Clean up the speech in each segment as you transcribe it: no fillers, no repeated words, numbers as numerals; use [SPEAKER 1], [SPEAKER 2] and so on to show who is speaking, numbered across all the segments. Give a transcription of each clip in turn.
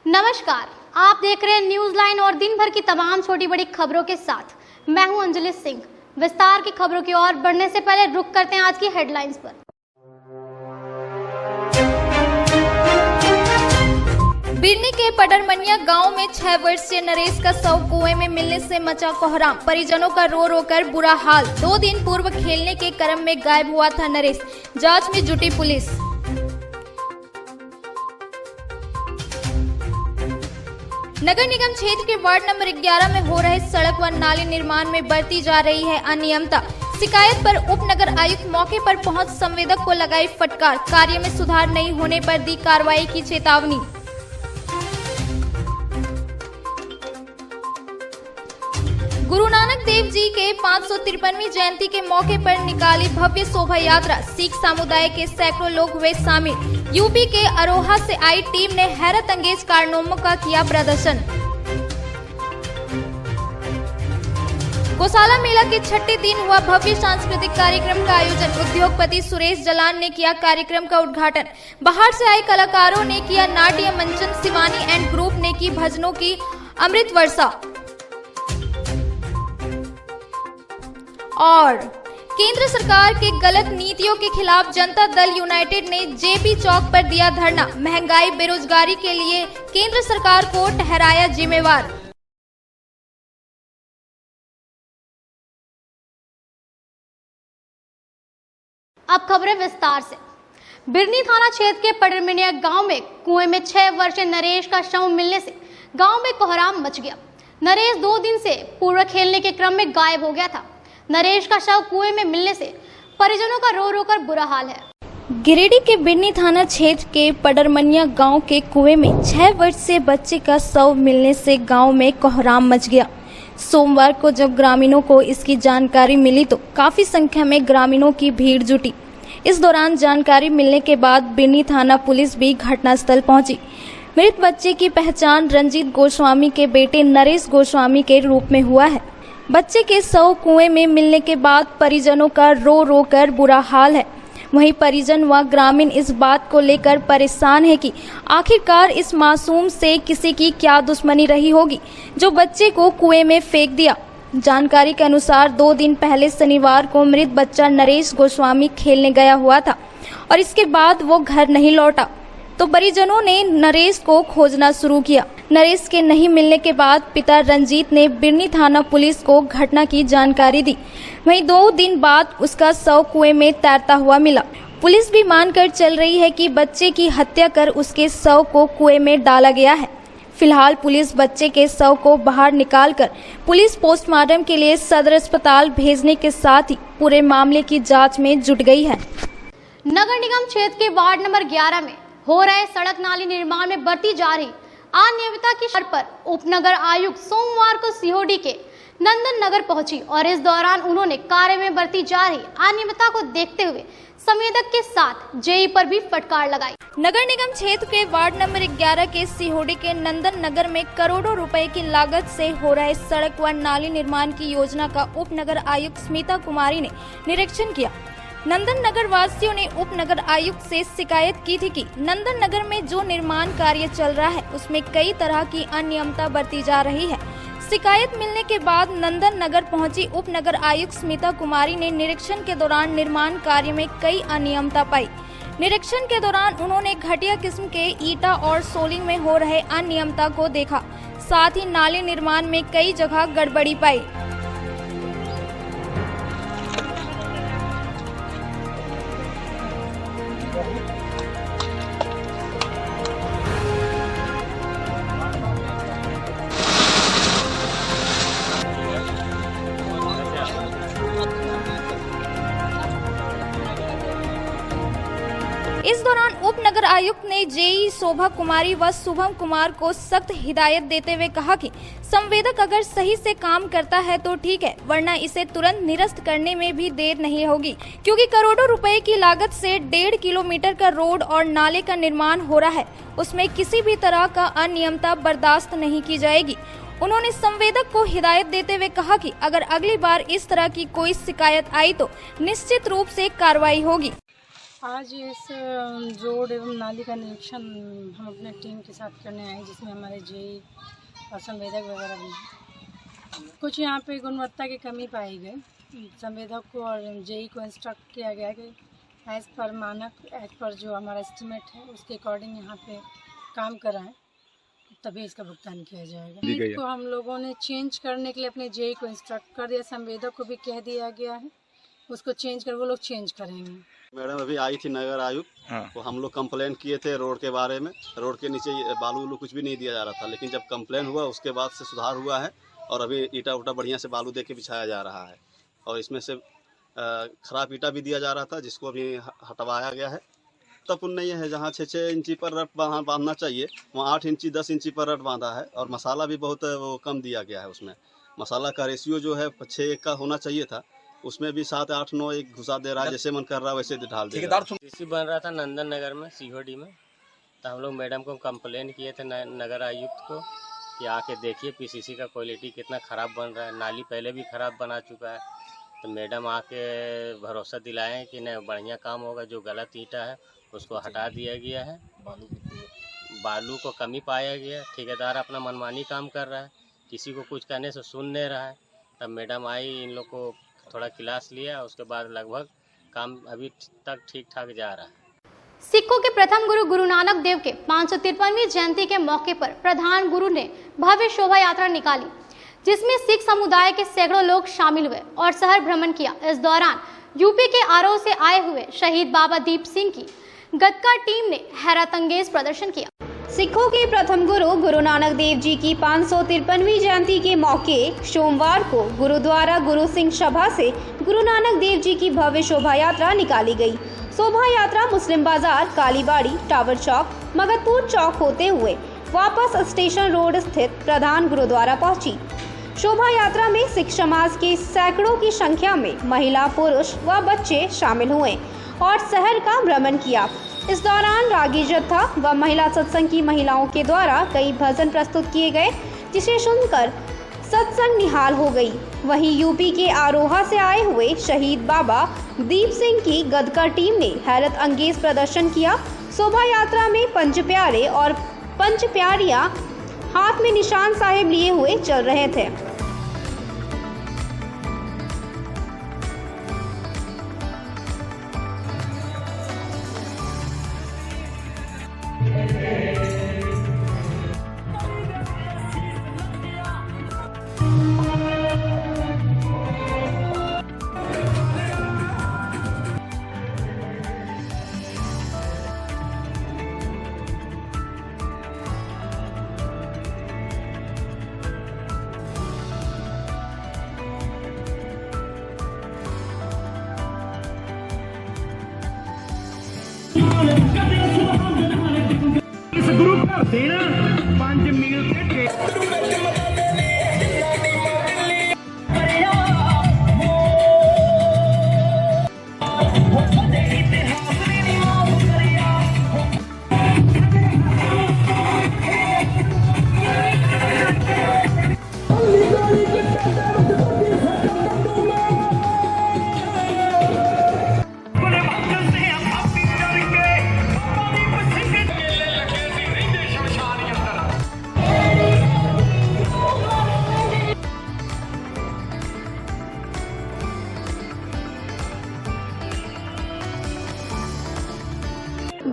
[SPEAKER 1] नमस्कार, आप देख रहे हैं न्यूज लाइन और दिन भर की तमाम छोटी बड़ी खबरों के साथ मैं हूं अंजलि सिंह। विस्तार की खबरों की ओर बढ़ने से पहले रुक करते हैं आज की हेडलाइंस पर।
[SPEAKER 2] बिरनी के पडरमनिया गांव में 6 वर्षीय नरेश का शव कुएं में मिलने से मचा कोहराम। परिजनों का रो रो कर बुरा हाल। 2 दिन पूर्व खेलने के क्रम में गायब हुआ था नरेश। जांच में जुटी पुलिस। नगर निगम क्षेत्र के वार्ड नंबर 11 में हो रहे सड़क व नाली निर्माण में बरती जा रही है अनियमितता। शिकायत पर उप नगर आयुक्त मौके पर पहुंच संवेदक को लगाई फटकार। कार्य में सुधार नहीं होने पर दी कार्रवाई की चेतावनी। गुरु नानक देव जी के 553वीं जयंती के मौके पर निकाली भव्य शोभा यात्रा। सिख समुदाय के सैकड़ों लोग हुए शामिल। यूपी के अरोहा से आई टीम ने हैरत अंगेज कारनामों का किया प्रदर्शन। गौशाला मेला के 6ठे दिन हुआ भव्य सांस्कृतिक कार्यक्रम का आयोजन। उद्योगपति सुरेश जलान ने किया कार्यक्रम का उद्घाटन। बाहर से आए कलाकारों ने किया नाट्य मंचन। शिवानी एंड ग्रुप ने की भजनों की अमृत वर्षा। और केंद्र सरकार के गलत नीतियों के खिलाफ जनता दल यूनाइटेड ने जेपी चौक पर दिया धरना। महंगाई बेरोजगारी के लिए केंद्र सरकार को ठहराया जिम्मेवार।
[SPEAKER 1] अब खबरें विस्तार से। बिरनी थाना क्षेत्र के पडरमनिया गांव में कुएं में 6 वर्षीय नरेश का शव मिलने से गांव में कोहराम मच गया। नरेश 2 दिन से पूर्व खेलने के क्रम में गायब हो गया था। नरेश का शव कुएं में मिलने से परिजनों का रो रो कर बुरा हाल है।
[SPEAKER 2] गिरिडीह के बिरनी थाना क्षेत्र के पडरमनिया गांव के कुएं में 6 वर्षीय बच्चे का शव मिलने से गांव में कोहराम मच गया। सोमवार को जब ग्रामीणों को इसकी जानकारी मिली तो काफी संख्या में ग्रामीणों की भीड़ जुटी। इस दौरान जानकारी मिलने के बाद बिरनी थाना पुलिस भी घटनास्थल पहुंची। मृत बच्चे की पहचान रंजीत गोस्वामी के बेटे नरेश गोस्वामी के रूप में हुआ है। बच्चे के शव कुएं में मिलने के बाद परिजनों का रो रो कर बुरा हाल है। वहीं परिजन व ग्रामीण इस बात को लेकर परेशान है कि आखिरकार इस मासूम से किसी की क्या दुश्मनी रही होगी जो बच्चे को कुएं में फेंक दिया। जानकारी के अनुसार 2 दिन पहले शनिवार को मृत बच्चा नरेश गोस्वामी खेलने गया हुआ था और इसके बाद वो घर नहीं लौटा तो परिजनों ने नरेश को खोजना शुरू किया। नरेश के नहीं मिलने के बाद पिता रंजीत ने बिरनी थाना पुलिस को घटना की जानकारी दी। वहीं 2 दिन बाद उसका शव कुएं में तैरता हुआ मिला। पुलिस भी मानकर चल रही है कि बच्चे की हत्या कर उसके शव को कुएं में डाला गया है। फिलहाल पुलिस बच्चे के शव को बाहर निकालकर पुलिस पोस्टमार्टम के लिए सदर अस्पताल भेजने के साथ ही पूरे मामले की जाँच में जुट गई है।
[SPEAKER 1] नगर निगम क्षेत्र के वार्ड नंबर 11 में हो रहे सड़क नाली निर्माण में बरती जा रही अनियमितता की शर्त पर उप नगर आयुक्त सोमवार को सीहोडी के नंदन नगर पहुंची और इस दौरान उन्होंने कार्य में बरती जा रही अनियमितता को देखते हुए संवेदक के साथ जेई पर भी फटकार लगाई।
[SPEAKER 2] नगर निगम क्षेत्र के वार्ड नंबर 11 के सीहोडी के नंदन नगर में करोड़ों रुपए की लागत से हो रहे सड़क व नाली निर्माण की योजना का उप नगर आयुक्त स्मिता कुमारी ने निरीक्षण किया। नंदन नगर वासियों ने उप नगर आयुक्त से शिकायत की थी कि नंदन नगर में जो निर्माण कार्य चल रहा है उसमें कई तरह की अनियमितता बरती जा रही है। शिकायत मिलने के बाद नंदन नगर पहुंची उप नगर आयुक्त स्मिता कुमारी ने निरीक्षण के दौरान निर्माण कार्य में कई अनियमितता पाई। निरीक्षण के दौरान उन्होंने घटिया किस्म के ईटा और सोलिंग में हो रहे अनियमितता को देखा। साथ ही नाले निर्माण में कई जगह गड़बड़ी पाई। इस दौरान उप नगर आयुक्त ने जेई शोभा कुमारी व शुभम कुमार को सख्त हिदायत देते हुए कहा कि संवेदक अगर सही से काम करता है तो ठीक है, वरना इसे तुरंत निरस्त करने में भी देर नहीं होगी, क्योंकि करोड़ों रुपए की लागत से 1.5 किलोमीटर का रोड और नाले का निर्माण हो रहा है। उसमें किसी भी तरह का अनियमितता बर्दाश्त नहीं की जाएगी। उन्होंने संवेदक को हिदायत देते हुए कहा कि अगर अगली बार इस तरह की कोई शिकायत आई तो निश्चित रूप से कार्रवाई होगी।
[SPEAKER 3] आज इस रोड एवं नाली का निरीक्षण हम अपने टीम के साथ करने आए, जिसमें हमारे जेई और संवेदक वगैरह भी हैं। कुछ यहाँ पे गुणवत्ता की कमी पाई गई। संवेदक को और जेई को इंस्ट्रक्ट किया गया कि एज़ पर मानक, एज़ पर जो हमारा एस्टिमेट है उसके अकॉर्डिंग यहाँ पे काम कराएं, तभी इसका भुगतान किया जाएगा। इसको हम लोगों ने चेंज करने के लिए अपने जेई को इंस्ट्रक्ट कर दिया, संवेदक को भी कह दिया गया है उसको चेंज कर, वो लोग चेंज करेंगे।
[SPEAKER 4] मैडम अभी आई थी नगर आयुक्त, तो हम लोग कंप्लेन किए थे रोड के बारे में। रोड के नीचे बालू उलू कुछ भी नहीं दिया जा रहा था, लेकिन जब कंप्लेन हुआ उसके बाद से सुधार हुआ है और अभी ईटा उटा बढ़िया से बालू दे के बिछाया जा रहा है। और इसमें से खराब ईटा भी दिया जा रहा था, जिसको अभी हटवाया गया है। तब नहीं है, जहाँ 6-6 इंची पर रट बांधना चाहिए वहाँ 8 इंची 10 इंची पर रट बांधा है। और मसाला भी बहुत वो कम दिया गया है। उसमें मसाला का रेशियो जो है 6:1 का होना चाहिए था, उसमें भी 7, 8, 9 एक घुसा दे रहा है। जैसे मन कर रहा है वैसे ढाल दे रहा है।
[SPEAKER 5] इसी बन रहा था नंदन नगर में, सीहोडी में। तो हम लोग मैडम को कंप्लेन किए थे नगर आयुक्त को कि आके देखिए पीसीसी का क्वालिटी कितना ख़राब बन रहा है। नाली पहले भी ख़राब बना चुका है। तो मैडम आके भरोसा दिलाएं कि नहीं बढ़िया काम होगा। जो गलत ईंटा है उसको हटा दिया गया है, बालू को कमी पाया गया। ठेकेदार अपना मनमानी काम कर रहा है, किसी को कुछ कहने से सुन नहीं रहा है। तब मैडम आई, इन लोग को थोड़ा क्लास लिया, उसके बाद लगभग काम अभी तक ठीक ठाक जा रहा है।
[SPEAKER 1] सिखों के प्रथम गुरु गुरु नानक देव के 553वीं जयंती के मौके पर प्रधान गुरु ने भव्य शोभा यात्रा निकाली, जिसमें सिख समुदाय के सैकड़ों लोग शामिल हुए और शहर भ्रमण किया। इस दौरान यूपी के आरोह से आए हुए शहीद बाबा दीप सिंह की गदका टीम ने हैरतअंगेज प्रदर्शन किया।
[SPEAKER 6] सिखों के प्रथम गुरु गुरु नानक देव जी की 553वीं जयंती के मौके सोमवार को गुरुद्वारा गुरु सिंह सभा से गुरु नानक देव जी की भव्य शोभा यात्रा निकाली गई। शोभा यात्रा मुस्लिम बाजार, कालीबाड़ी, टावर चौक, मगतपुर चौक होते हुए वापस स्टेशन रोड स्थित प्रधान गुरुद्वारा पहुंची। शोभा यात्रा में सिख समाज के सैकड़ों की संख्या में महिला, पुरुष व बच्चे शामिल हुए और शहर का भ्रमण किया। इस दौरान रागी जत्था व महिला सत्संग की महिलाओं के द्वारा कई भजन प्रस्तुत किए गए, जिसे सुनकर सत्संग निहाल हो गई। वहीं यूपी के आरोहा से आए हुए शहीद बाबा दीप सिंह की गदका टीम ने हैरत अंगेज प्रदर्शन किया। शोभा यात्रा में पंच प्यारे और पंच प्यारियां हाथ में निशान साहिब लिए हुए चल रहे थे।
[SPEAKER 7] इस गुरु घर देना 5 मील के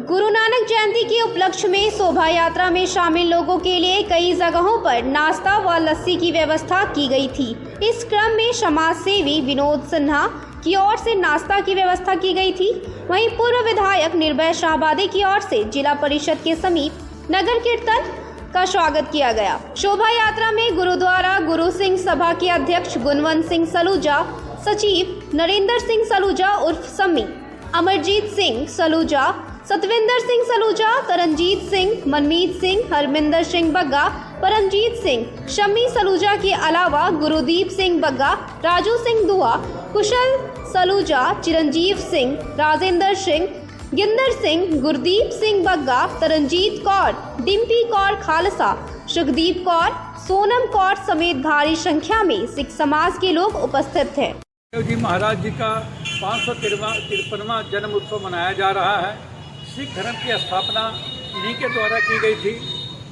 [SPEAKER 6] गुरु नानक जयंती के उपलक्ष्य में शोभा यात्रा में शामिल लोगों के लिए कई जगहों पर नाश्ता व लस्सी की व्यवस्था की गई थी। इस क्रम में समाज सेवी विनोद सिन्हा की ओर से नाश्ता की व्यवस्था की गई थी। वहीं पूर्व विधायक निर्भय शाहबादी की ओर से जिला परिषद के समीप नगर कीर्तन का स्वागत किया गया। शोभा यात्रा में गुरुद्वारा गुरु सिंह सभा के अध्यक्ष गुणवंत सिंह सलूजा, सचिव नरेंद्र सिंह सलूजा उर्फ सम्मी, अमरजीत सिंह सलूजा, सतविंदर सिंह सलूजा, तरनजीत सिंह, मनमीत सिंह, हरमिंदर सिंह बग्गा, परमजीत सिंह, शम्मी सलूजा के अलावा गुरुदीप सिंह बग्गा, राजू सिंह दुआ, कुशल सलूजा, चिरंजीव सिंह, राजेंद्र सिंह, गिंदर सिंह, गुरदीप सिंह बग्गा, तरनजीत कौर, डिम्पी कौर खालसा, सुखदीप कौर, सोनम कौर समेत भारी संख्या में सिख समाज के लोग उपस्थित थे।
[SPEAKER 7] जी महाराज जी का
[SPEAKER 8] 553वां जन्म उत्सव मनाया जा रहा है। सिख धर्म की स्थापना इन्हीं के द्वारा की गई थी।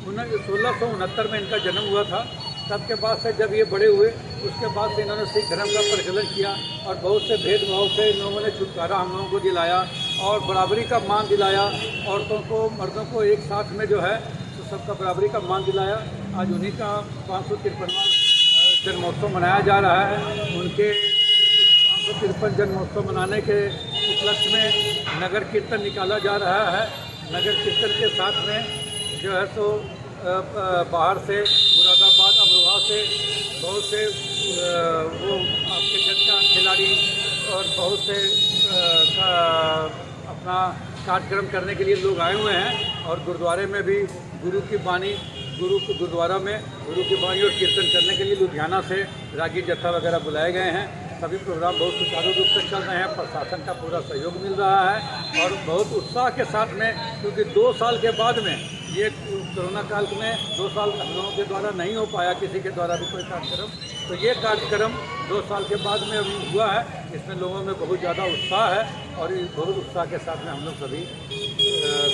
[SPEAKER 8] 1669 में इनका जन्म हुआ था। तब के बाद से जब ये बड़े हुए उसके बाद से इन्होंने सिख धर्म का प्रचलन किया और बहुत से भेदभाव से इन लोगों ने छुटकारा हम लोगों को दिलाया और बराबरी का मान दिलाया। औरतों को मर्दों को एक साथ में जो है तो सबका बराबरी का मान दिलाया। आज उन्हीं का 553वां जन्मोत्सव मनाया जा रहा है। उनके 553 जन्मोत्सव मनाने के उपलक्ष्य में नगर कीर्तन निकाला जा रहा है। नगर कीर्तन के साथ में जो है तो बाहर से मुरादाबाद अमरोहा से बहुत से वो आपके गतका खिलाड़ी और बहुत से अपना कार्यक्रम करने के लिए लोग आए हुए हैं। और गुरुद्वारे में भी गुरु की बानी गुरुद्वारा में गुरु की बानी और कीर्तन करने के लिए लुधियाना से रागी जत्था वगैरह बुलाए गए हैं। सभी प्रोग्राम बहुत सुचारू रूप से चल रहे हैं। प्रशासन का पूरा सहयोग मिल रहा है और बहुत उत्साह के साथ में, क्योंकि 2 साल के बाद में ये कोरोना काल में 2 साल हम लोगों के द्वारा नहीं हो पाया किसी के द्वारा भी कोई कार्यक्रम, तो ये कार्यक्रम 2 साल के बाद में अभी हुआ है। इसमें लोगों में बहुत ज़्यादा उत्साह है और इस बहुत उत्साह के साथ में हम लोग सभी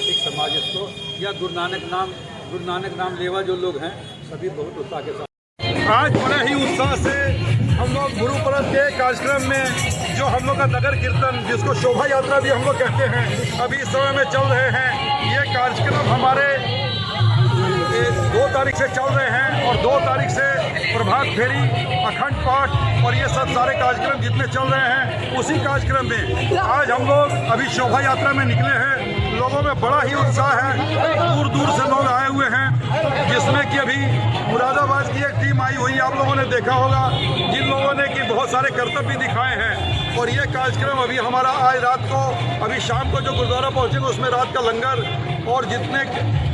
[SPEAKER 8] सिख समाज इसको या गुरु नानक नाम लेवा जो लोग हैं सभी बहुत उत्साह के साथ
[SPEAKER 9] आज बड़े ही उत्साह से हम लोग गुरु पर्व के कार्यक्रम में जो हम लोग का नगर कीर्तन जिसको शोभा यात्रा भी हम लोग कहते हैं अभी इस समय में चल रहे हैं। ये कार्यक्रम हमारे 2 तारीख से चल रहे हैं और 2 तारीख से प्रभात फेरी, अखंड पाठ और ये सब सारे कार्यक्रम जितने चल रहे हैं उसी कार्यक्रम में आज हम लोग अभी शोभा यात्रा में निकले हैं। लोगों में बड़ा ही उत्साह है। दूर दूर से लोग आए हुए हैं जिसमें कि अभी मुरादाबाद की एक टीम आई हुई आप लोगों ने देखा होगा, जिन लोगों ने कि बहुत सारे कर्तव्य दिखाए हैं। और ये कार्यक्रम अभी हमारा आज रात को अभी शाम को जो गुरुद्वारा पहुँचेंगे उसमें रात का लंगर और जितने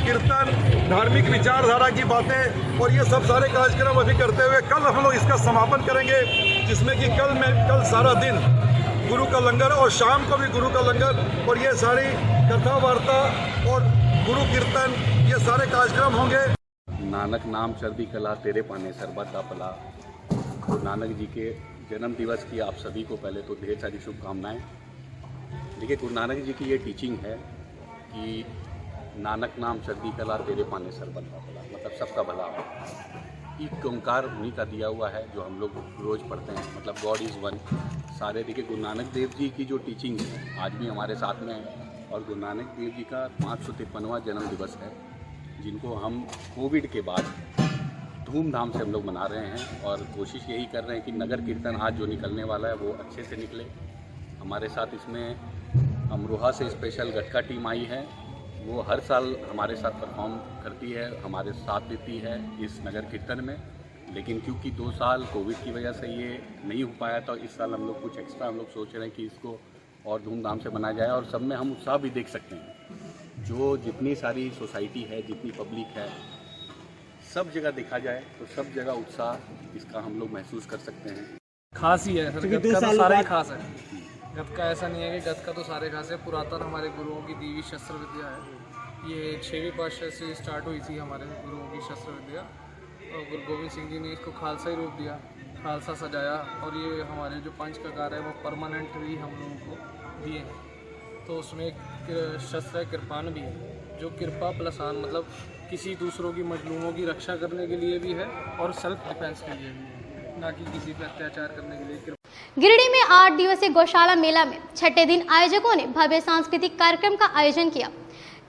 [SPEAKER 9] कीर्तन धार्मिक विचारधारा की बातें और ये सब सारे कार्यक्रम अभी करते हुए कल हम लोग इसका समापन करेंगे, जिसमें कि कल सारा दिन गुरु का लंगर और शाम को भी गुरु का लंगर और ये सारी कथा वार्ता और गुरु कीर्तन ये सारे कार्यक्रम होंगे।
[SPEAKER 10] नानक नाम चढ़ती कला तेरे पाने सरबत का भला। गुरु नानक जी के जन्म दिवस की आप सभी को पहले तो ढेर सारी शुभकामनाएं। देखिए गुरु नानक जी की ये टीचिंग है कि नानक नाम चढ़ती कला तेरे पाने सरबत का भला, मतलब सबका भला है। एक ओंकार उन्हीं का दिया हुआ है जो हम लोग रोज़ पढ़ते हैं, मतलब गॉड इज़ वन। सारे देखिए गुरु नानक देव जी की जो टीचिंग है आज भी हमारे साथ में है और गुरु नानक देव जी का 553वां जन्म दिवस है, जिनको हम कोविड के बाद धूमधाम से हम लोग मना रहे हैं और कोशिश यही कर रहे हैं कि नगर कीर्तन आज जो निकलने वाला है वो अच्छे से निकले। हमारे साथ इसमें अमरोहा से स्पेशल गटका टीम आई है, वो हर साल हमारे साथ परफॉर्म करती है, हमारे साथ देती है इस नगर कीर्तन में। लेकिन क्योंकि 2 साल कोविड की वजह से ये नहीं हो पाया तो इस साल हम लोग कुछ एक्स्ट्रा हम लोग सोच रहे हैं कि इसको और धूमधाम से मनाया जाए। और सब में हम उत्साह भी देख सकते हैं, जो जितनी सारी सोसाइटी है, जितनी पब्लिक है, सब जगह देखा जाए तो सब जगह उत्साह इसका हम लोग महसूस कर सकते हैं।
[SPEAKER 11] खास ही है सर, गतका तो सारे ही खास है। गतका ऐसा नहीं है कि गतका तो सारे खास है। पुरातन हमारे गुरुओं की दी हुई शस्त्र विद्या है। ये 6वीं पातशाही से स्टार्ट हुई थी हमारे गुरुओं की शस्त्र विद्या और गुरु गोविंद सिंह जी ने इसको खालसा ही रूप दिया, खालसा सजाया और ये हमारे जो पंच ककार है वो परमानेंट भी हम लोगों को दिए हैं। तो उसमें एक शस्त्र है कृपान भी है, जो कृपा प्लस आन मतलब किसी दूसरों की मजलूमों की रक्षा करने के लिए भी है और सेल्फ डिफेंस के लिए भी है, ना कि किसी पर अत्याचार करने के लिए।
[SPEAKER 1] गिरिडीह में 8 दिवसीय गौशाला मेला में 6ठे दिन आयोजकों ने भव्य सांस्कृतिक कार्यक्रम का आयोजन किया।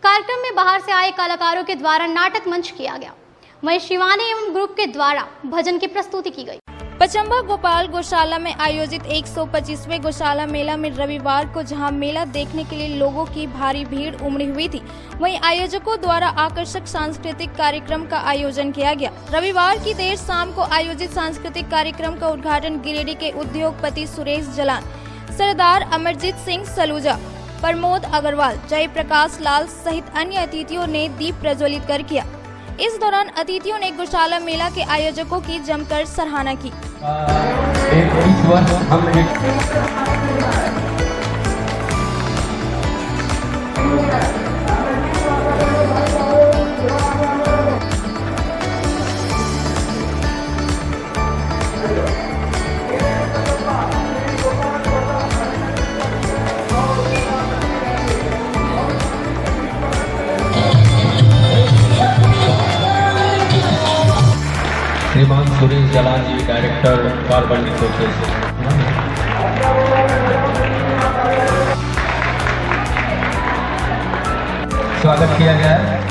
[SPEAKER 1] कार्यक्रम में बाहर से आए कलाकारों के द्वारा नाटक मंच किया गया, वहीं शिवानी एवं ग्रुप के द्वारा भजन की प्रस्तुति की गई।
[SPEAKER 2] पचम्बा गोपाल गौशाला में आयोजित 125वें गौशाला मेला में रविवार को जहां मेला देखने के लिए लोगों की भारी भीड़ उमड़ी हुई थी, वहीं आयोजकों द्वारा आकर्षक सांस्कृतिक कार्यक्रम का आयोजन किया गया। रविवार की देर शाम को आयोजित सांस्कृतिक कार्यक्रम का उद्घाटन गिरिडीह के उद्योगपति सुरेश जलान, सरदार अमरजीत सिंह सलूजा, प्रमोद अग्रवाल, जयप्रकाश लाल सहित अन्य अतिथियों ने दीप प्रज्वलित कर किया। इस दौरान अतिथियों ने गौशाला मेला के आयोजकों की जमकर सराहना की।
[SPEAKER 12] श्रीमान सुरेश जलाल जी, डायरेक्टर कार्बन कोचेस, स्वागत किया गया है।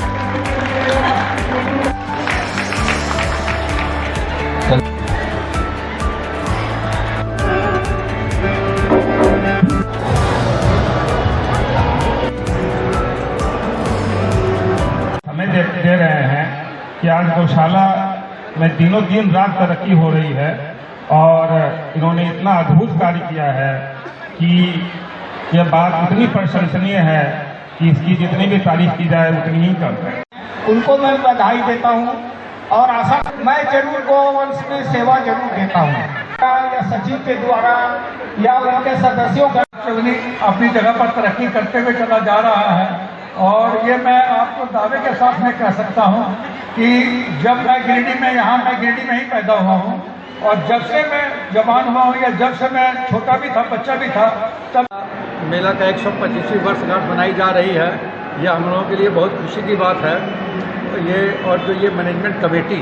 [SPEAKER 7] हमें दे रहे हैं कि आज गौशाला में दिनों दिन रात तरक्की हो रही है और इन्होंने इतना अद्भुत कार्य किया है कि यह बात इतनी प्रशंसनीय है कि इसकी जितनी भी तारीफ की जाए उतनी ही कम है।
[SPEAKER 13] उनको मैं बधाई देता हूं और आशा मैं जरूर गौवंश में सेवा जरूर देता हूं, या सचिव के द्वारा या उनके सदस्यों का
[SPEAKER 8] अपनी जगह पर तरक्की करते हुए चला जा रहा है। और ये मैं आपको दावे के साथ में कह सकता हूँ कि जब मैं गिरिडीह में ही पैदा हुआ हूँ और जब से मैं जवान हुआ हूँ या जब से मैं छोटा भी था, बच्चा भी था, तब मेला का 125वीं वर्षगांठ मनाई जा रही है। यह हम लोगों के लिए बहुत खुशी की बात है। ये और जो ये मैनेजमेंट कमेटी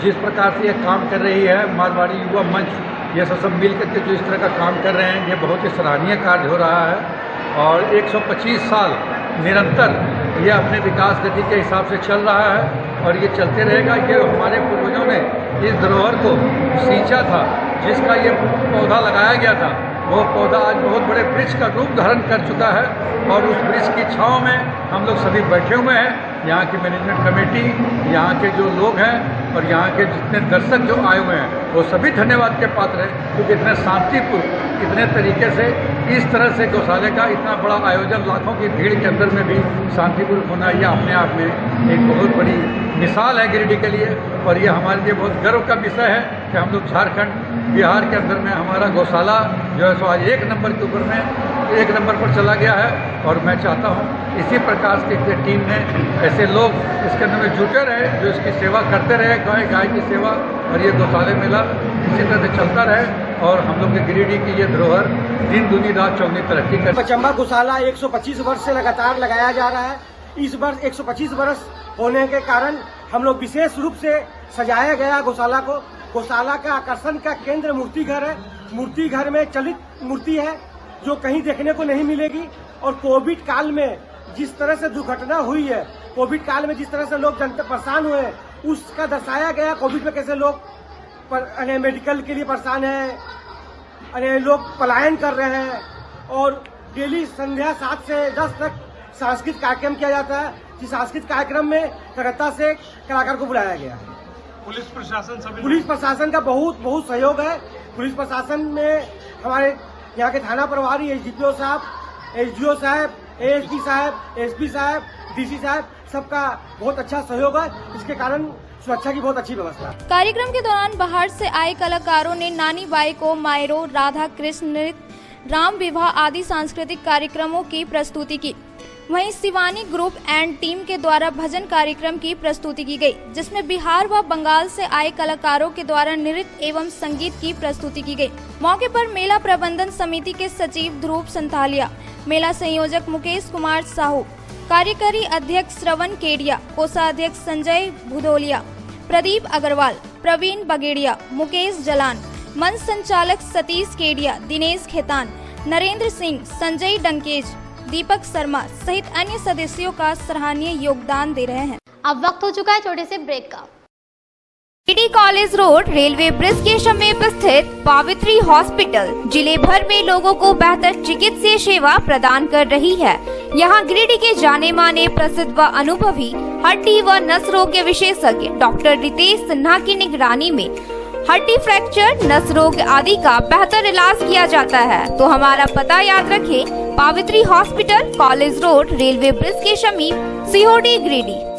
[SPEAKER 8] जिस प्रकार से ये काम कर रही है, मारवाड़ी युवा मंच ये सब मिल करके जो इस तरह का काम कर रहे हैं, ये बहुत ही सराहनीय कार्य हो रहा है। और 125 साल निरंतर ये अपने विकास गति के हिसाब से चल रहा है और ये चलते रहेगा। ये हमारे पूर्वजों ने इस धरोहर को सींचा था, जिसका ये पौधा लगाया गया था, वो पौधा आज बहुत बड़े वृक्ष का रूप धारण कर चुका है और उस वृक्ष की छांव में हम लोग सभी बैठे हुए हैं। यहाँ की मैनेजमेंट कमेटी, यहाँ के जो लोग हैं और यहाँ के जितने दर्शक जो आए हुए हैं, वो सभी धन्यवाद के पात्र हैं, क्योंकि इतने शांतिपूर्ण, इतने तरीके से इस तरह से गौशाले का इतना बड़ा आयोजन लाखों की भीड़ के अंदर में भी शांतिपूर्ण होना, यह अपने आप में एक बहुत बड़ी मिसाल है गिरिडीह के लिए। और ये हमारे लिए बहुत गर्व का विषय है कि हम लोग झारखंड, बिहार के अंदर में हमारा गौशाला जो है सो आज 1 नंबर के ऊपर में 1 नंबर पर चला गया है। और मैं चाहता हूँ इसी प्रकार की टीम ने ऐसे लोग इसके अंदर में जुटे रहे, जो इसकी सेवा करते रहे, गाय की सेवा, और ये गौशाले मेला इसी तरह से चलता रहे और हम लोग के गिरिडीह की ये धरोहर दिन दूनी रात चौगुनी तरक्की कर।
[SPEAKER 13] चंबा गौशाला 125 वर्ष से लगातार लगाया जा रहा है। इस वर्ष 125 वर्ष होने के कारण हम लोग विशेष रूप से सजाया गया गौशाला को। गौशाला का आकर्षण का केंद्र मूर्ति घर है। मूर्ति घर में चलित मूर्ति है जो कहीं देखने को नहीं मिलेगी। और कोविड काल में जिस तरह से दुर्घटना हुई है, कोविड काल में जिस तरह से लोग जनता परेशान हुए, उसका दर्शाया गया। कोविड में कैसे लोग मेडिकल के लिए परेशान है, लोग पलायन कर रहे हैं और डेली संध्या 7 से 10 तक सांस्कृतिक कार्यक्रम किया जाता है। जिस सांस्कृतिक कार्यक्रम में कलकत्ता से कलाकार को बुलाया गया है। पुलिस प्रशासन का बहुत सहयोग है। पुलिस प्रशासन में हमारे यहाँ के थाना प्रभारी एसडीपीओ साहब, एसडीओ साहब, एएसपी साहब, एसपी साहब, डीसी साहब, सबका बहुत अच्छा सहयोग है। इसके कारण सुरक्षा की बहुत अच्छी व्यवस्था है।
[SPEAKER 2] कार्यक्रम के दौरान बाहर से आए कलाकारों ने नानी बाई को मायरो, राधा कृष्ण नृत्य, राम विवाह आदि सांस्कृतिक कार्यक्रमों की प्रस्तुति की। वहीं शिवानी ग्रुप एंड टीम के द्वारा भजन कार्यक्रम की प्रस्तुति की गई, जिसमें बिहार व बंगाल से आए कलाकारों के द्वारा नृत्य एवं संगीत की प्रस्तुति की गई। मौके पर मेला प्रबंधन समिति के सचिव ध्रुव संथालिया, मेला संयोजक मुकेश कुमार साहू, कार्यकारी अध्यक्ष श्रवण केडिया, कोषाध्यक्ष संजय भुदोलिया, प्रदीप अग्रवाल, प्रवीण बगेड़िया, मुकेश जलान, मंच संचालक सतीश केडिया, दिनेश खेतान, नरेंद्र सिंह, संजय डंकेज, दीपक शर्मा सहित अन्य सदस्यों का सराहनीय योगदान दे रहे हैं।
[SPEAKER 1] अब वक्त हो चुका है छोटे से ब्रेक का।
[SPEAKER 6] Giridih college road railway bridge के समीप स्थित पावित्री हॉस्पिटल जिले भर में लोगों को बेहतर चिकित्सीय सेवा प्रदान कर रही है। यहाँ गिरिडीह के जाने माने प्रसिद्ध व अनुभवी हड्डी व नस रोग के विशेषज्ञ डॉक्टर रितेश सिन्हा की निगरानी में हड्डी फ्रैक्चर, नस रोग आदि का बेहतर इलाज किया जाता है। तो हमारा पता याद रखें, Pavitri hospital, college road, railway bridge के समीप, Sihodih, Giridih.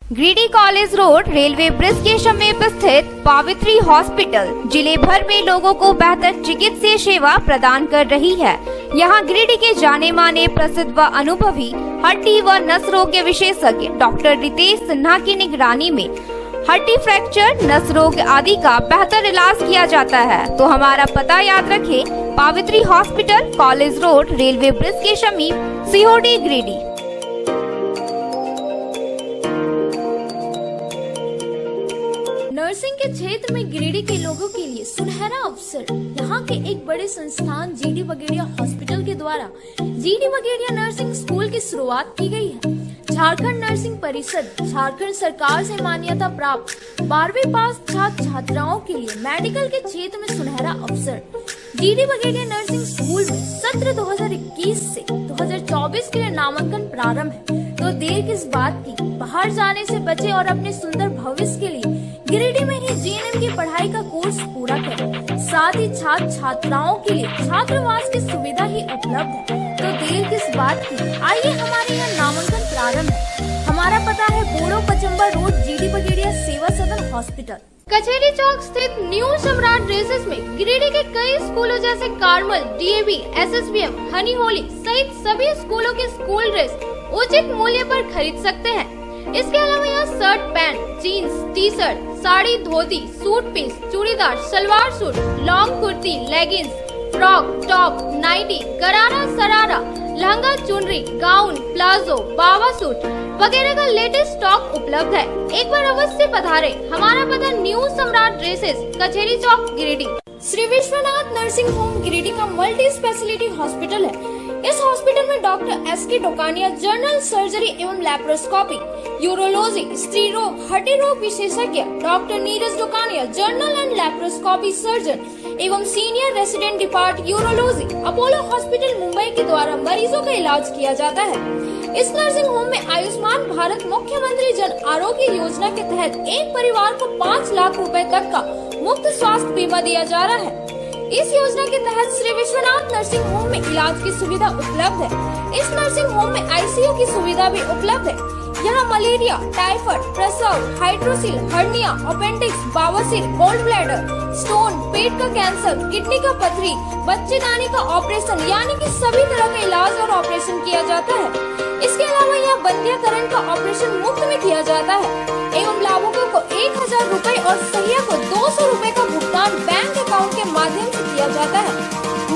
[SPEAKER 6] Giridih college road railway bridge के समीप स्थित पावित्री हॉस्पिटल जिले भर में लोगों को बेहतर चिकित्सीय सेवा प्रदान कर रही है। यहाँ गिरिडीह के जाने माने प्रसिद्ध व अनुभवी हड्डी व नस रोग के विशेषज्ञ डॉक्टर रितेश सिन्हा की निगरानी में हड्डी फ्रैक्चर, नस रोग आदि का बेहतर इलाज किया जाता है। तो हमारा पता याद रखें, Pavitri hospital, college road, railway bridge के समीप, सीहोडी, गिरिडीह।
[SPEAKER 2] के क्षेत्र में गिरिडीह के लोगों के लिए सुनहरा अवसर। यहाँ के एक बड़े संस्थान जीडी बगेड़िया हॉस्पिटल के द्वारा जीडी बगेड़िया नर्सिंग स्कूल की शुरुआत की गई है। झारखंड नर्सिंग परिषद झारखंड सरकार से मान्यता प्राप्त 12वीं पास छात्र छात्राओं के लिए मेडिकल के क्षेत्र में सुनहरा अवसर। जीडी बगेड़िया नर्सिंग स्कूल में सत्र 2021 से 2024 के लिए नामांकन प्रारंभ है। तो देर किस बात की, बाहर जाने से बचे और अपने सुंदर भविष्य के लिए गिरिडीह में ही जीएनएम की पढ़ाई का कोर्स पूरा करें। साथ ही छात्र छात्राओं के लिए छात्रावास की सुविधा ही उपलब्ध है। तो देर किस बात की, आइए हमारे यहाँ नामांकन प्रारंभ है। हमारा पता है बोड़ो पचम्बर रोड, जीडी बगेड़िया सेवा सदन हॉस्पिटल।
[SPEAKER 1] कचहरी चौक स्थित न्यू सम्राट ड्रेसेस में गिरिडीह के कई स्कूलों जैसे कार्मल, डीएवी, एसएसबीएम, हनी होली सहित सभी स्कूलों के स्कूल ड्रेस उचित मूल्य पर खरीद सकते हैं। इसके अलावा यहाँ shirt, pant, jeans, T shirt, sari, dhoti, suit piece, churidar, salwar suit, long kurti, leggings, frock, top, nightie, gharara, sharara, lehenga, चुनरी, गाउन, प्लाजो, बावा सूट वगैरह का लेटेस्ट स्टॉक उपलब्ध है। एक बार अवश्य पधारे। हमारा पता new Samrat dresses, Kachahari Chowk, Giridih.
[SPEAKER 2] Shri Vishwanath nursing home Giridih का मल्टी स्पेशलिटी हॉस्पिटल है। इस हॉस्पिटल में doctor SK Tokania general surgery एवं लैप्रोस्कोपी, यूरोलॉजी, स्त्री रोग, हड्डी रोग विशेषज्ञ, doctor Neeraj Tokania general and laparoscopy surgeon एवं senior resident depart urology, Apollo hospital Mumbai के द्वारा मरीजों का इलाज किया जाता है। इस नर्सिंग होम में आयुष्मान भारत मुख्यमंत्री जन आरोग्य योजना के तहत एक परिवार को 5 लाख रुपए तक का मुफ्त स्वास्थ्य बीमा दिया जा रहा है। इस योजना के तहत श्री विश्वनाथ नर्सिंग होम में इलाज की सुविधा उपलब्ध है। इस नर्सिंग होम में आईसीयू की सुविधा भी उपलब्ध है। यहाँ मलेरिया, टाइफाइड, प्रसव, हाइड्रोसिल, हर्निया, अपेंडिक्स, बवासीर, गोल्ड ब्लैडर, स्टोन, पेट का कैंसर, किडनी का पथरी, बच्चेदानी का ऑपरेशन यानी कि सभी तरह का इलाज और ऑपरेशन किया जाता है। इसके अलावा यहाँ बंध्याकरण का ऑपरेशन मुफ्त में किया जाता है एवं लाभुकों को 1000 रुपए और सहिया को 200 रुपए का भुगतान बैंक अकाउंट के माध्यम से किया जाता है।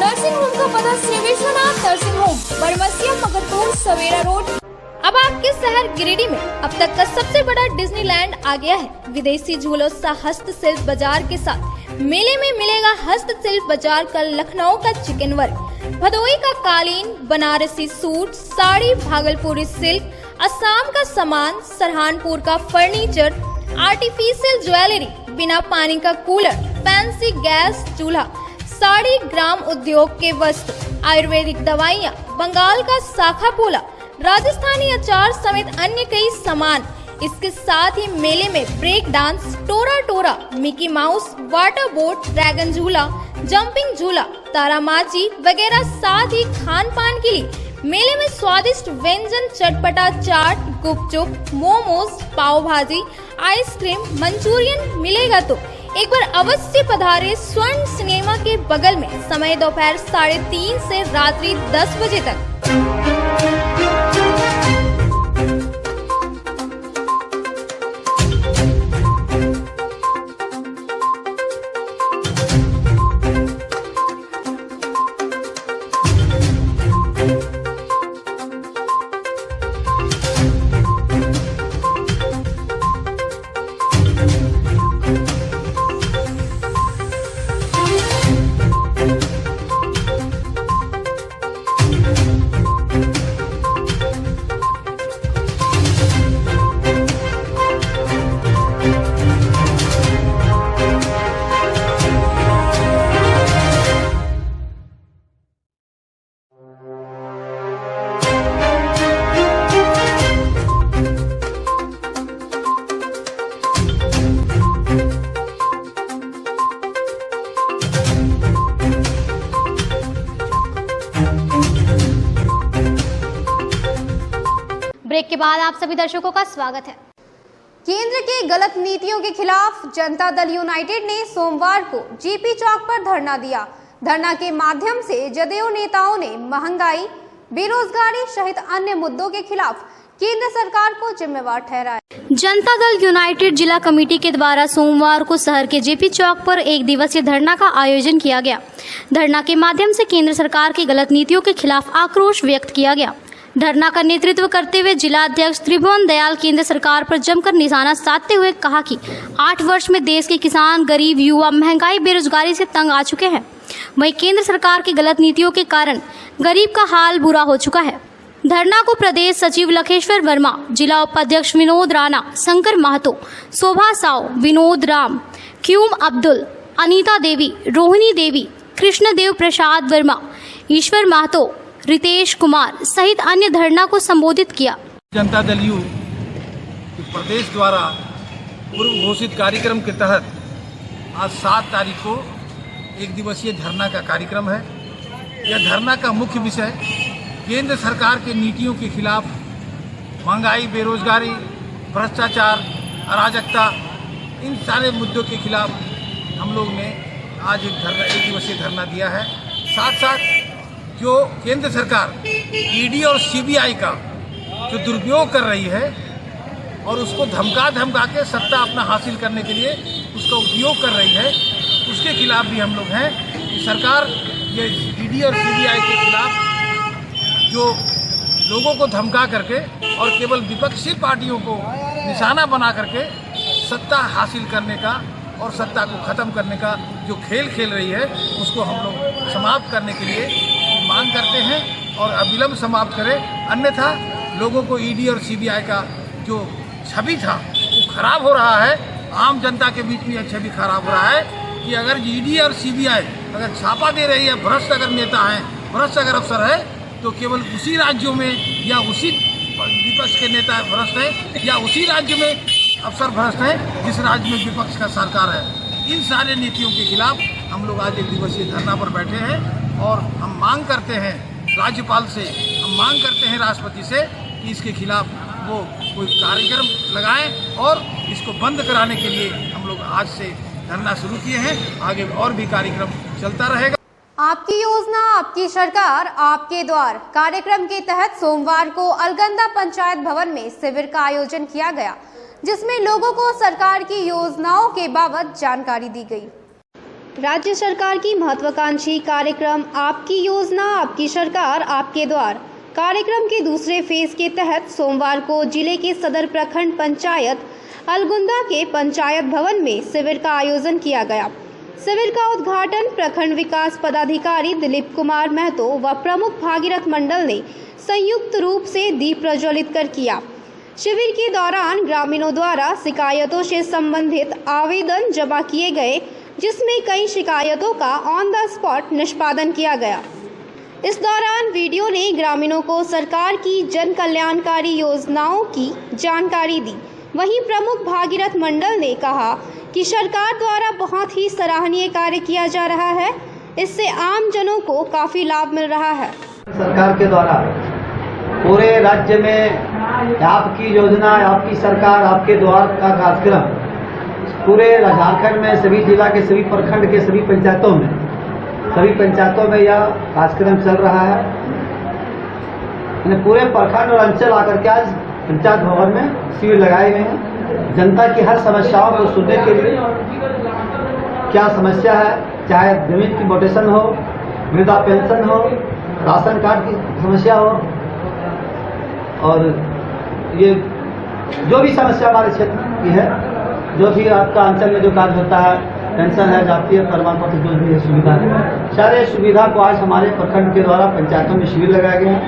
[SPEAKER 2] नर्सिंग होम का पता श्री विश्वनाथ नर्सिंग होम, बरमसिया, मगरपुर, सवेरा रोड।
[SPEAKER 1] अब आपके शहर गिरिडीह में अब तक का सबसे बड़ा डिज्नीलैंड आ गया है। विदेशी झूलों सा हस्तशिल्प बाजार के साथ मेले में मिलेगा हस्तशिल्प बाजार का लखनऊ का चिकन वर्क, भदोई का कालीन, बनारसी सूट, साड़ी, भागलपुरी सिल्क, असम का सामान, सरहानपुर का फर्नीचर, आर्टिफिशियल ज्वेलरी, बिना पानी का कूलर, फैंसी गैस चूल्हा, साड़ी, ग्राम उद्योग के वस्त्र, आयुर्वेदिक दवाइयाँ, बंगाल का शाखा पोला, राजस्थानी अचार समेत अन्य कई सामान। इसके साथ ही मेले में break dance, Tora Tora, Mickey Mouse, water boat, dragon झूला, जंपिंग झूला, तारामाची वगैरह, साथ ही खान पान के लिए मेले में स्वादिष्ट व्यंजन, चटपटा चाट, गुपचुप, मोमोज, पाव भाजी, आइसक्रीम, मंचूरियन मिलेगा। तो एक बार अवश्य पधारे स्वर्ण सिनेमा के बगल में। समय दोपहर 3:30 से रात्रि 10 बजे तक। ब्रेक के बाद आप सभी दर्शकों का स्वागत है।
[SPEAKER 6] केंद्र की गलत नीतियों के खिलाफ जनता दल यूनाइटेड ने सोमवार को जेपी चौक पर धरना दिया। धरना के माध्यम से जदयू नेताओं ने महंगाई, बेरोजगारी सहित अन्य मुद्दों के खिलाफ केंद्र सरकार को जिम्मेवार ठहराया।
[SPEAKER 1] जनता दल यूनाइटेड जिला कमेटी के द्वारा सोमवार को शहर के जेपी चौक पर एक दिवसीय धरना का आयोजन किया गया। धरना के माध्यम से केंद्र सरकार की गलत नीतियों के खिलाफ आक्रोश व्यक्त किया गया। धरना का नेतृत्व करते हुए जिला अध्यक्ष त्रिभुवन दयाल केंद्र सरकार पर जमकर निशाना साधते हुए कहा कि 8 वर्ष में देश के किसान, गरीब, युवा महंगाई, बेरोजगारी से तंग आ चुके हैं। वहीं केंद्र सरकार की गलत नीतियों के कारण गरीब का हाल बुरा हो चुका है। धरना को प्रदेश सचिव लखेश्वर वर्मा, जिला उपाध्यक्ष विनोद राणा, शंकर महतो, शोभा साव, विनोद राम, क्यूम अब्दुल, अनीता देवी, रोहिणी देवी, कृष्णदेव प्रसाद वर्मा, ईश्वर महतो, रितेश कुमार सहित अन्य धरना को संबोधित किया।
[SPEAKER 9] जनता दल यू प्रदेश द्वारा पूर्व घोषित कार्यक्रम के तहत आज 7 तारीख को 1 दिवसीय धरना का कार्यक्रम है। यह धरना का मुख्य विषय केंद्र सरकार के नीतियों के खिलाफ महंगाई, बेरोजगारी, भ्रष्टाचार, अराजकता, इन सारे मुद्दों के खिलाफ हम लोग ने आज एक दिवसीय धरना दिया है। साथ साथ जो केंद्र सरकार ईडी और सीबीआई का जो दुरुपयोग कर रही है और उसको धमका के सत्ता अपना हासिल करने के लिए उसका उपयोग कर रही है, उसके खिलाफ भी हम लोग हैं कि सरकार ये ईडी और सीबीआई के खिलाफ जो लोगों को धमका करके और केवल विपक्षी पार्टियों को निशाना बना करके सत्ता हासिल करने का और सत्ता को ख़त्म करने का जो खेल खेल रही है, उसको हम लोग समाप्त करने के लिए मांग करते हैं और अविलंब समाप्त करें। अन्यथा लोगों को ईडी और सीबीआई का जो छवि था वो खराब हो रहा है। आम जनता के बीच में यह छवि खराब हो रहा है कि अगर ईडी और सीबीआई अगर छापा दे रही है, भ्रष्ट अगर नेता हैं, भ्रष्ट अगर अफसर है, तो केवल उसी राज्यों में या उसी विपक्ष के नेता भ्रष्ट हैं या उसी राज्य में अफसर भ्रष्ट हैं जिस राज्य में विपक्ष का सरकार है। इन सारे नीतियों के खिलाफ हम लोग आज 1 दिवसीय धरना पर बैठे हैं और हम मांग करते हैं राज्यपाल से, हम मांग करते हैं राष्ट्रपति से कि इसके खिलाफ वो कोई कार्यक्रम लगाएं और इसको बंद कराने के लिए हम लोग आज से धरना शुरू किए हैं। आगे और भी कार्यक्रम चलता रहेगा।
[SPEAKER 6] आपकी योजना, आपकी सरकार, आपके द्वार कार्यक्रम के तहत सोमवार को अलगंदा पंचायत भवन में शिविर का आयोजन किया गया, जिसमें लोगों को सरकार की योजनाओं के बाबत जानकारी दी गई। राज्य सरकार की महत्वाकांक्षी कार्यक्रम आपकी योजना, आपकी सरकार, आपके द्वार कार्यक्रम के दूसरे फेज के तहत सोमवार को जिले के सदर प्रखंड पंचायत अलगुंदा के पंचायत भवन में शिविर का आयोजन किया गया। शिविर का उद्घाटन प्रखंड विकास पदाधिकारी दिलीप कुमार महतो व प्रमुख भागीरथ मंडल ने संयुक्त रूप से दीप प्रज्वलित कर किया। शिविर के दौरान ग्रामीणों द्वारा शिकायतों से संबंधित आवेदन जमा किए गए, जिसमें कई शिकायतों का ऑन द स्पॉट निष्पादन किया गया। इस दौरान वीडियो ने ग्रामीणों को सरकार की जन कल्याणकारी योजनाओं की जानकारी दी। वहीं प्रमुख भागीरथ मंडल ने कहा कि सरकार द्वारा बहुत ही सराहनीय कार्य किया जा रहा है, इससे आम जनों को काफी लाभ मिल रहा है।
[SPEAKER 14] सरकार के द्वारा पूरे राज्य में आपकी योजना, आपकी सरकार, आपके द्वार का कार्यक्रम पूरे झारखंड में सभी जिला के सभी प्रखंड के सभी पंचायतों में यह कार्यक्रम चल रहा है। पूरे प्रखंड और अंचल आकर के आज पंचायत भवन में शिविर लगाए गए हैं। जनता की हर समस्याओं को सुनने के लिए, क्या समस्या है, चाहे जमीन की मोटेशन हो, वृद्धा पेंशन हो, राशन कार्ड की समस्या हो, और ये जो भी समस्या हमारे क्षेत्र की है, जो भी आपका अंचल में जो कार्य होता है, पेंशन है, जातीय प्रमाण पत्र, जो भी सुविधा है, सारे सुविधा को आज हमारे प्रखंड के द्वारा पंचायतों में शिविर लगाए गए हैं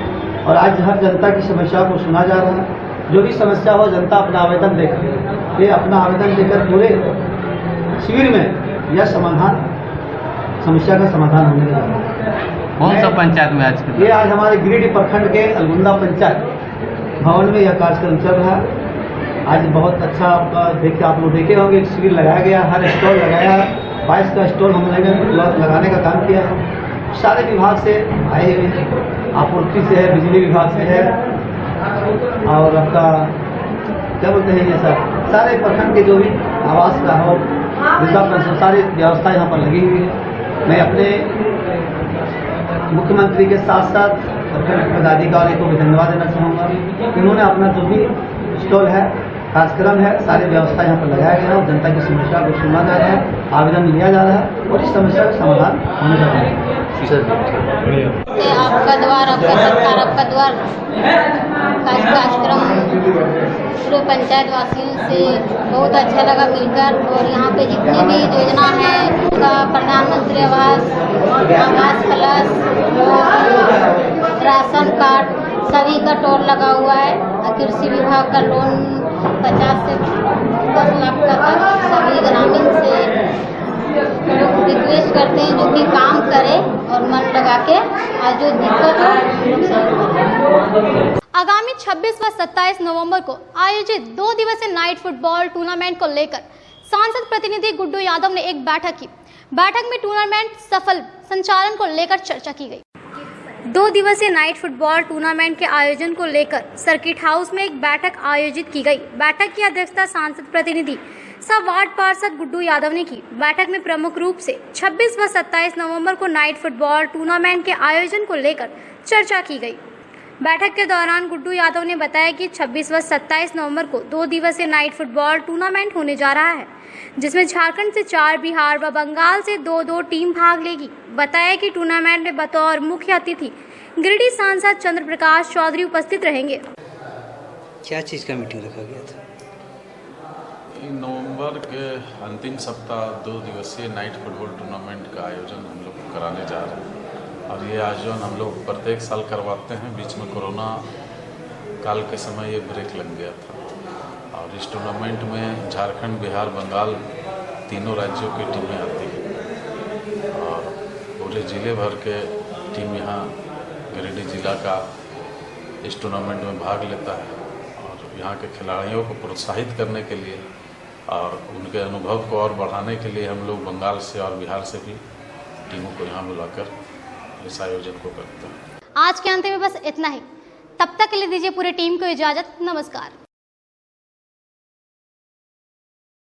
[SPEAKER 14] और आज हर जनता की समस्या को सुना जा रहा है। जो भी समस्या हो, जनता अपना आवेदन देकर, ये अपना आवेदन देकर पूरे शिविर में यह समस्या का समाधान होने जा रहा है।
[SPEAKER 12] कौन सा पंचायत में आज
[SPEAKER 14] ये आज हमारे गिरिडीह प्रखंड के अलगुंदा पंचायत भवन में यह कार्यक्रम चल रहा है। आज बहुत अच्छा देखिए, आप लोग देखे होंगे, शिविर लगाया गया, हर स्टॉल लगाया है, 22 का स्टॉल हम लगाने का काम किया है। सारे विभाग से आए हुए हैं, आपूर्ति से है, बिजली विभाग से है, और आपका क्या बोलते हैं, ये सब सारे प्रखंड के जो भी आवास का हो, वृद्धा पेंशन, सारी व्यवस्था यहाँ पर लगी हुई है। मैं अपने मुख्यमंत्री के साथ साथ प्रखंड पदाधिकारी को भी धन्यवाद देना चाहूँगा। उन्होंने अपना जो भी स्टॉल है, कार्यक्रम है, सारी व्यवस्था यहाँ पर लगाया गया है और जनता की समस्या को सुना जा रहा है, आवेदन लिया जा रहा है और इस समस्या का समाधान होने जा रहा है।
[SPEAKER 15] आपका द्वार, आपका सरकार, आपका द्वार का कार्यक्रम पूरे पंचायत वासियों से बहुत अच्छा लगा मिलकर। और यहाँ पे जितनी भी योजना है उनका प्रधानमंत्री आवास प्लस राशन कार्ड सभी का टोल लगा हुआ है। कृषि विभाग का लोन 50 से 10 लाख का सभी ग्रामीण से लोग रिक्वेस्ट करते हैं जो कि काम करे और मन लगा के और जो दिक्कत हो।
[SPEAKER 1] आगामी 26 व 27 नवंबर को आयोजित 2 दिवसीय नाइट फुटबॉल टूर्नामेंट को लेकर सांसद प्रतिनिधि गुड्डू यादव ने एक बैठक की। बैठक में टूर्नामेंट सफल संचालन को लेकर चर्चा की गई। 2 दिवसीय नाइट फुटबॉल टूर्नामेंट के आयोजन को लेकर सर्किट हाउस में एक बैठक आयोजित की गई। बैठक की अध्यक्षता सांसद प्रतिनिधि सह वार्ड पार्षद गुड्डू यादव ने की। बैठक में प्रमुख रूप से 26 व 27 नवंबर को नाइट फुटबॉल टूर्नामेंट के आयोजन को लेकर चर्चा की गई। बैठक के दौरान गुड्डू यादव ने बताया कि 26 व 27 नवंबर को 2 दिवसीय नाइट फुटबॉल टूर्नामेंट होने जा रहा है, जिसमें झारखंड से 4, बिहार व बंगाल से 2-2 टीम भाग लेगी। बताया कि टूर्नामेंट में बतौर मुख्य अतिथि गिरिडीह सांसद चंद्र प्रकाश चौधरी उपस्थित रहेंगे।
[SPEAKER 16] क्या चीज़ का मीटिंग रखा गया था?
[SPEAKER 17] नवंबर के अंतिम सप्ताह 2 दिवसीय नाइट फुटबॉल टूर्नामेंट का आयोजन हम लोग कराने जा रहे हैं। और ये आयोजन हम लोग प्रत्येक साल करवाते हैं। बीच में कोरोना काल के समय ये ब्रेक लग गया था। और इस टूर्नामेंट में झारखंड, बिहार, बंगाल तीनों राज्यों की टीमें आती हैं और पूरे ज़िले भर के टीम यहाँ गिरिडीह जिला का इस टूर्नामेंट में भाग लेता है। और यहाँ के खिलाड़ियों को प्रोत्साहित करने के लिए और उनके अनुभव को और बढ़ाने के लिए हम लोग बंगाल से और बिहार से भी टीमों को यहाँ बुलाकर इस आयोजन को करते हैं।
[SPEAKER 1] आज के अंत में बस इतना ही। तब तक के लिए दीजिए पूरी टीम को इजाजत। नमस्कार।